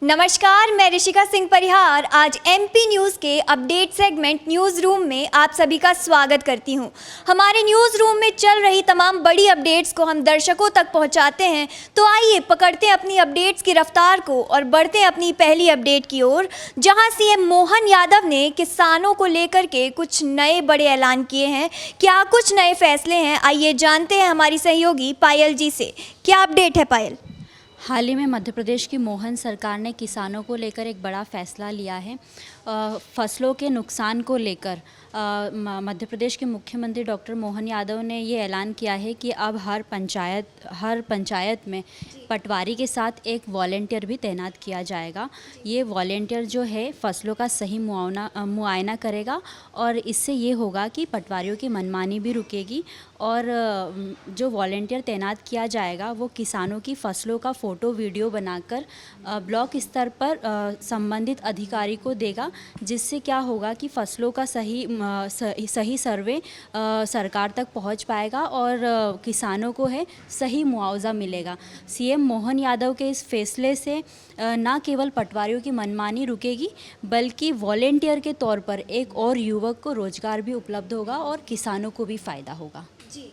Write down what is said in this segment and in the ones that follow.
नमस्कार, मैं ऋषिका सिंह परिहार आज एमपी न्यूज़ के अपडेट सेगमेंट न्यूज़ रूम में आप सभी का स्वागत करती हूं। हमारे न्यूज़ रूम में चल रही तमाम बड़ी अपडेट्स को हम दर्शकों तक पहुंचाते हैं, तो आइए पकड़ते हैं अपनी अपडेट्स की रफ्तार को और बढ़ते हैं अपनी पहली अपडेट की ओर, जहां सीएम मोहन यादव ने किसानों को लेकर के कुछ नए बड़े ऐलान किए हैं। क्या कुछ नए फैसले हैं, आइए जानते हैं हमारी सहयोगी पायल जी से। क्या अपडेट है पायल? हाल ही में मध्य प्रदेश की मोहन सरकार ने किसानों को लेकर एक बड़ा फैसला लिया है। फसलों के नुकसान को लेकर मध्य प्रदेश के मुख्यमंत्री डॉक्टर मोहन यादव ने ये ऐलान किया है कि अब हर पंचायत में पटवारी के साथ एक वॉलेंटियर भी तैनात किया जाएगा। ये वॉलेंटियर जो है फसलों का सही मुआयना करेगा और इससे ये होगा कि पटवारियों की मनमानी भी रुकेगी और जो वॉलेंटियर तैनात किया जाएगा वो किसानों की फसलों का फ़ोटो वीडियो बनाकर ब्लॉक स्तर पर संबंधित अधिकारी को देगा, जिससे क्या होगा कि फसलों का सही सर्वे सरकार तक पहुंच पाएगा और किसानों को है सही मुआवजा मिलेगा। सीएम मोहन यादव के इस फैसले से न केवल पटवारियों की मनमानी रुकेगी बल्कि वॉलेंटियर के तौर पर एक और युवक को रोजगार भी उपलब्ध होगा और किसानों को भी फ़ायदा होगा। जी,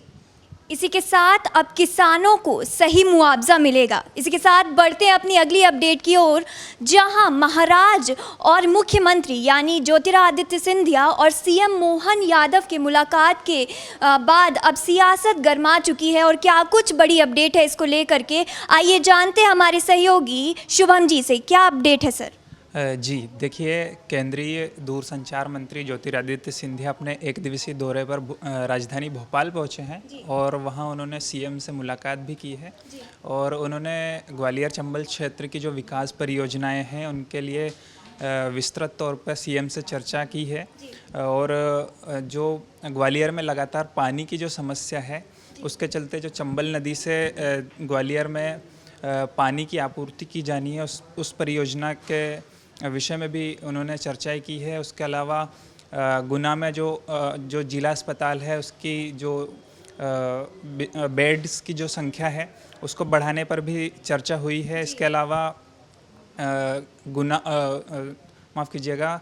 इसी के साथ अब किसानों को सही मुआवजा मिलेगा। इसी के साथ बढ़ते हैं अपनी अगली अपडेट की ओर, जहां महाराज और मुख्यमंत्री यानी ज्योतिरादित्य सिंधिया और सीएम मोहन यादव की मुलाकात के बाद अब सियासत गर्मा चुकी है। और क्या कुछ बड़ी अपडेट है इसको लेकर के, आइए जानते हैं हमारे सहयोगी शुभम जी से। क्या अपडेट है सर? जी देखिए, केंद्रीय दूरसंचार मंत्री ज्योतिरादित्य सिंधिया अपने एक दिवसीय दौरे पर राजधानी भोपाल पहुंचे हैं और वहां उन्होंने सीएम से मुलाकात भी की है और उन्होंने ग्वालियर चंबल क्षेत्र की जो विकास परियोजनाएं हैं उनके लिए विस्तृत तौर पर सीएम से चर्चा की है। और जो ग्वालियर में लगातार पानी की जो समस्या है उसके चलते जो चंबल नदी से ग्वालियर में पानी की आपूर्ति की जानी है उस परियोजना के विषय में भी उन्होंने चर्चाएं की है। उसके अलावा गुना में जो जिला अस्पताल है उसकी जो बेड्स की जो संख्या है उसको बढ़ाने पर भी चर्चा हुई है। इसके अलावा माफ़ कीजिएगा,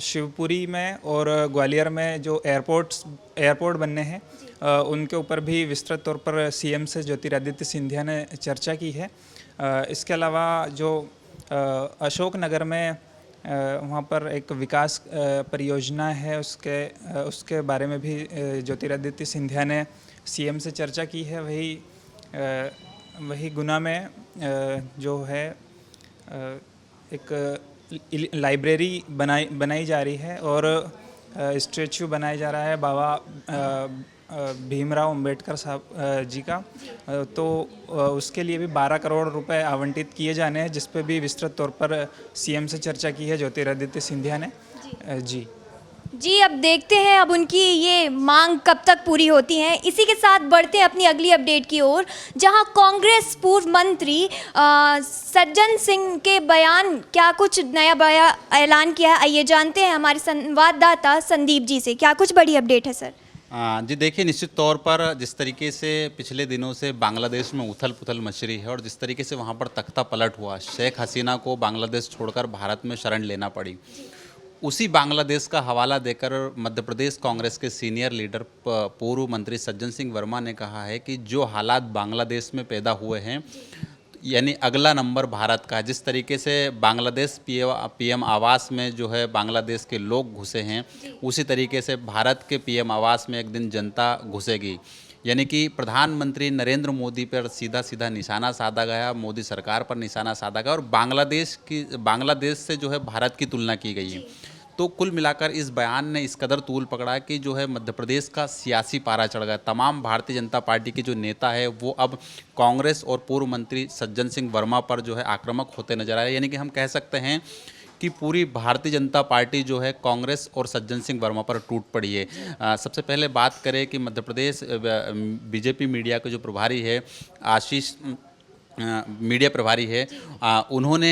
शिवपुरी में और ग्वालियर में जो एयरपोर्ट बनने हैं उनके ऊपर भी विस्तृत तौर पर सीएम से ज्योतिरादित्य सिंधिया ने चर्चा की है। इसके अलावा जो अशोक नगर में वहाँ पर एक विकास परियोजना है उसके बारे में भी ज्योतिरादित्य सिंधिया ने सीएम से चर्चा की है। वही गुना में जो है एक लाइब्रेरी बनाई जा रही है और स्टैचू बनाया जा रहा है बाबा भीमराव अंबेडकर साहब जी का, तो उसके लिए भी 12 करोड़ रुपए आवंटित किए जाने हैं, जिस पे भी विस्तृत तौर पर सीएम से चर्चा की है ज्योतिरादित्य सिंधिया ने। जी, अब देखते हैं अब उनकी ये मांग कब तक पूरी होती है। इसी के साथ बढ़ते हैं अपनी अगली अपडेट की ओर, जहां कांग्रेस पूर्व मंत्री सज्जन सिंह के बयान, क्या कुछ नया ऐलान किया है, आइए जानते हैं हमारे संवाददाता संदीप जी से। क्या कुछ बड़ी अपडेट है सर? जी देखिए, निश्चित तौर पर जिस तरीके से पिछले दिनों से बांग्लादेश में उथल पुथल मच रही है और जिस तरीके से वहाँ पर तख्ता पलट हुआ, शेख हसीना को बांग्लादेश छोड़कर भारत में शरण लेना पड़ी, उसी बांग्लादेश का हवाला देकर मध्य प्रदेश कांग्रेस के सीनियर लीडर पूर्व मंत्री सज्जन सिंह वर्मा ने कहा है कि जो हालात बांग्लादेश में पैदा हुए हैं, यानी अगला नंबर भारत का है। जिस तरीके से बांग्लादेश पीएम आवास में जो है बांग्लादेश के लोग घुसे हैं, उसी तरीके से भारत के पीएम आवास में एक दिन जनता घुसेगी। यानी कि प्रधानमंत्री नरेंद्र मोदी पर सीधा सीधा निशाना साधा गया, मोदी सरकार पर निशाना साधा गया और बांग्लादेश से जो है भारत की तुलना की गई है। तो कुल मिलाकर इस बयान ने इस कदर तूल पकड़ा कि जो है मध्य प्रदेश का सियासी पारा चढ़ गया। तमाम भारतीय जनता पार्टी के जो नेता है वो अब कांग्रेस और पूर्व मंत्री सज्जन सिंह वर्मा पर जो है आक्रामक होते नजर आए। यानी कि हम कह सकते हैं कि पूरी भारतीय जनता पार्टी जो है कांग्रेस और सज्जन सिंह वर्मा पर टूट पड़ी है। सबसे पहले बात करें कि मध्य प्रदेश बीजेपी मीडिया के जो प्रभारी है आशीष मीडिया प्रभारी है, उन्होंने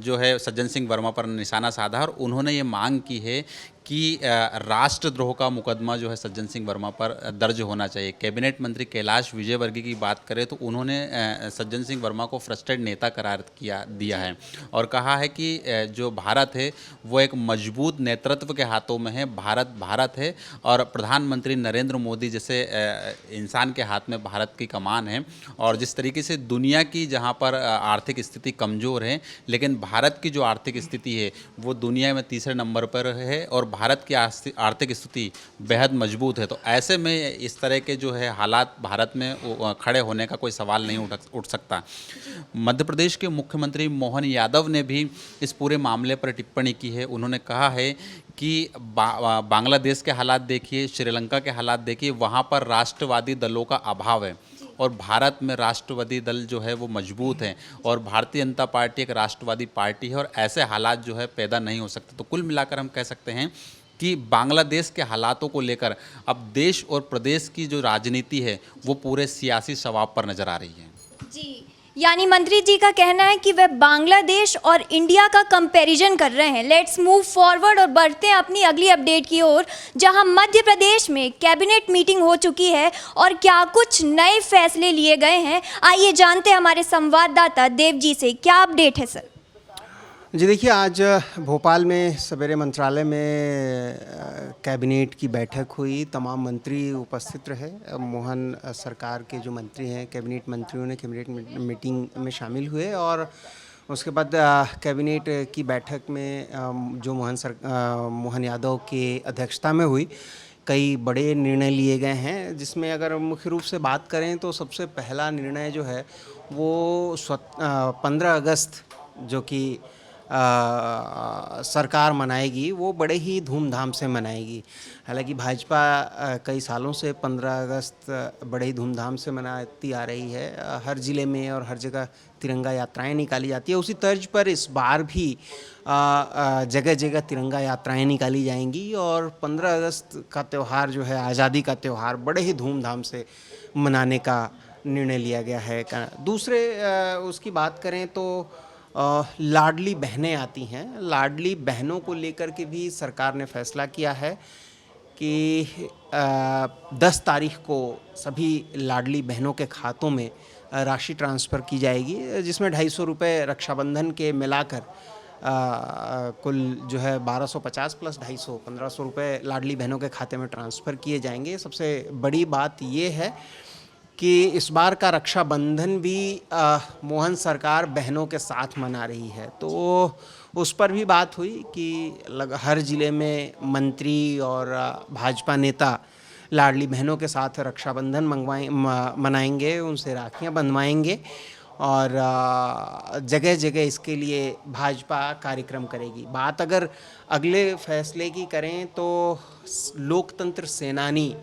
जो है सज्जन सिंह वर्मा पर निशाना साधा और उन्होंने ये मांग की है कि राष्ट्रद्रोह का मुकदमा जो है सज्जन सिंह वर्मा पर दर्ज होना चाहिए। कैबिनेट मंत्री कैलाश विजयवर्गीय की बात करें तो उन्होंने सज्जन सिंह वर्मा को फ्रस्ट्रेटेड नेता करार दिया है और कहा है कि जो भारत है वो एक मजबूत नेतृत्व के हाथों में है। भारत है और प्रधानमंत्री नरेंद्र मोदी जैसे इंसान के हाथ में भारत की कमान है। और जिस तरीके से दुनिया की जहाँ पर आर्थिक स्थिति कमज़ोर है, लेकिन भारत की जो आर्थिक स्थिति है वो दुनिया में तीसरे नंबर पर है और भारत की आर्थिक स्थिति बेहद मजबूत है। तो ऐसे में इस तरह के जो है हालात भारत में खड़े होने का कोई सवाल नहीं उठ सकता। मध्य प्रदेश के मुख्यमंत्री मोहन यादव ने भी इस पूरे मामले पर टिप्पणी की है। उन्होंने कहा है कि बांग्लादेश के हालात देखिए, श्रीलंका के हालात देखिए, वहाँ पर राष्ट्रवादी दलों का अभाव है और भारत में राष्ट्रवादी दल जो है वो मजबूत हैं और भारतीय जनता पार्टी एक राष्ट्रवादी पार्टी है और ऐसे हालात जो है पैदा नहीं हो सकते। तो कुल मिलाकर हम कह सकते हैं कि बांग्लादेश के हालातों को लेकर अब देश और प्रदेश की जो राजनीति है वो पूरे सियासी शवाब पर नज़र आ रही है। जी, यानी मंत्री जी का कहना है कि वह बांग्लादेश और इंडिया का कंपैरिजन कर रहे हैं। लेट्स मूव फॉरवर्ड और बढ़ते हैं अपनी अगली अपडेट की ओर, जहां मध्य प्रदेश में कैबिनेट मीटिंग हो चुकी है और क्या कुछ नए फैसले लिए गए हैं, आइए जानते हैं हमारे संवाददाता देव जी से। क्या अपडेट है सर? जी देखिए, आज भोपाल में सवेरे मंत्रालय में कैबिनेट की बैठक हुई। तमाम मंत्री उपस्थित रहे। मोहन सरकार के जो मंत्री हैं, कैबिनेट मंत्रियों ने कैबिनेट मीटिंग में शामिल हुए और उसके बाद कैबिनेट की बैठक में जो मोहन यादव के अध्यक्षता में हुई, कई बड़े निर्णय लिए गए हैं, जिसमें अगर मुख्य रूप से बात करें तो सबसे पहला निर्णय जो है वो 15 अगस्त जो कि सरकार मनाएगी वो बड़े ही धूमधाम से मनाएगी। हालांकि भाजपा कई सालों से 15 अगस्त बड़े ही धूमधाम से मनाती आ रही है। हर ज़िले में और हर जगह तिरंगा यात्राएं निकाली जाती है। उसी तर्ज पर इस बार भी जगह जगह तिरंगा यात्राएं निकाली जाएंगी और 15 अगस्त का त्यौहार जो है, आज़ादी का त्यौहार, बड़े ही धूमधाम से मनाने का निर्णय लिया गया है। दूसरे उसकी बात करें तो लाडली बहनें आती हैं। लाडली बहनों को लेकर के भी सरकार ने फैसला किया है कि 10 तारीख को सभी लाडली बहनों के खातों में राशि ट्रांसफ़र की जाएगी, जिसमें 250 रुपये रक्षाबंधन के मिलाकर कुल जो है 1250 प्लस 250 1500 रुपये लाडली बहनों के खाते में ट्रांसफ़र किए जाएंगे। सबसे बड़ी बात ये है कि इस बार का रक्षाबंधन भी मोहन सरकार बहनों के साथ मना रही है। तो उस पर भी बात हुई कि हर ज़िले में मंत्री और भाजपा नेता लाडली बहनों के साथ रक्षाबंधन मनाएंगे, उनसे राखियां बंधवाएंगे और जगह जगह इसके लिए भाजपा कार्यक्रम करेगी। बात अगर अगले फैसले की करें तो लोकतंत्र सेनानी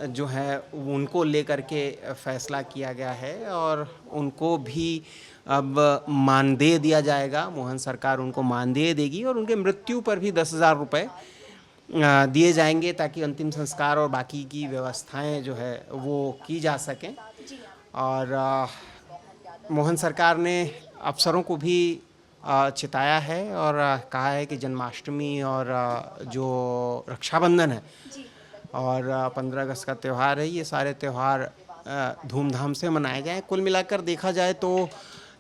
जो है उनको लेकर के फैसला किया गया है और उनको भी अब मानदेय दिया जाएगा। मोहन सरकार उनको मानदेय देगी और उनके मृत्यु पर भी 10,000 रुपये दिए जाएंगे ताकि अंतिम संस्कार और बाकी की व्यवस्थाएं जो है वो की जा सकें। और मोहन सरकार ने अफसरों को भी चिताया है और कहा है कि जन्माष्टमी और जो रक्षाबंधन है और 15 अगस्त का त्यौहार है, ये सारे त्यौहार धूमधाम से मनाए गए हैं। कुल मिलाकर देखा जाए तो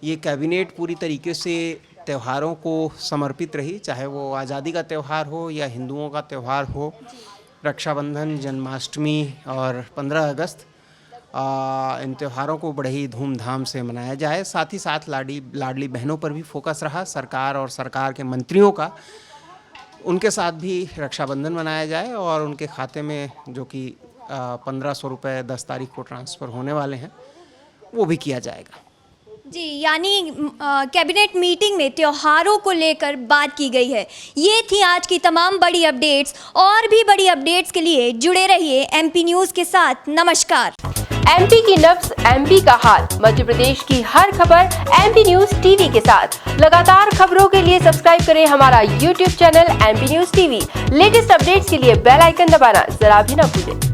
ये कैबिनेट पूरी तरीके से त्योहारों को समर्पित रही, चाहे वो आज़ादी का त्यौहार हो या हिंदुओं का त्यौहार हो। रक्षाबंधन, जन्माष्टमी और 15 अगस्त इन त्योहारों को बड़े ही धूमधाम से मनाया जाए। साथ ही साथ लाडली बहनों पर भी फोकस रहा सरकार और सरकार के मंत्रियों का, उनके साथ भी रक्षाबंधन मनाया जाए और उनके खाते में जो कि 1500 रुपये 10 तारीख को ट्रांसफ़र होने वाले हैं वो भी किया जाएगा। जी, यानी कैबिनेट मीटिंग में त्योहारों को लेकर बात की गई है। ये थी आज की तमाम बड़ी अपडेट्स। और भी बड़ी अपडेट्स के लिए जुड़े रहिए एमपी न्यूज़ के साथ। नमस्कार। एमपी की नब्ज, एमपी का हाल, मध्य प्रदेश की हर खबर एमपी न्यूज टीवी के साथ। लगातार खबरों के लिए सब्सक्राइब करें हमारा YouTube channel MP news TV. Latest updates के लिए बेल आइकन दबाना जरा भी न भूलें।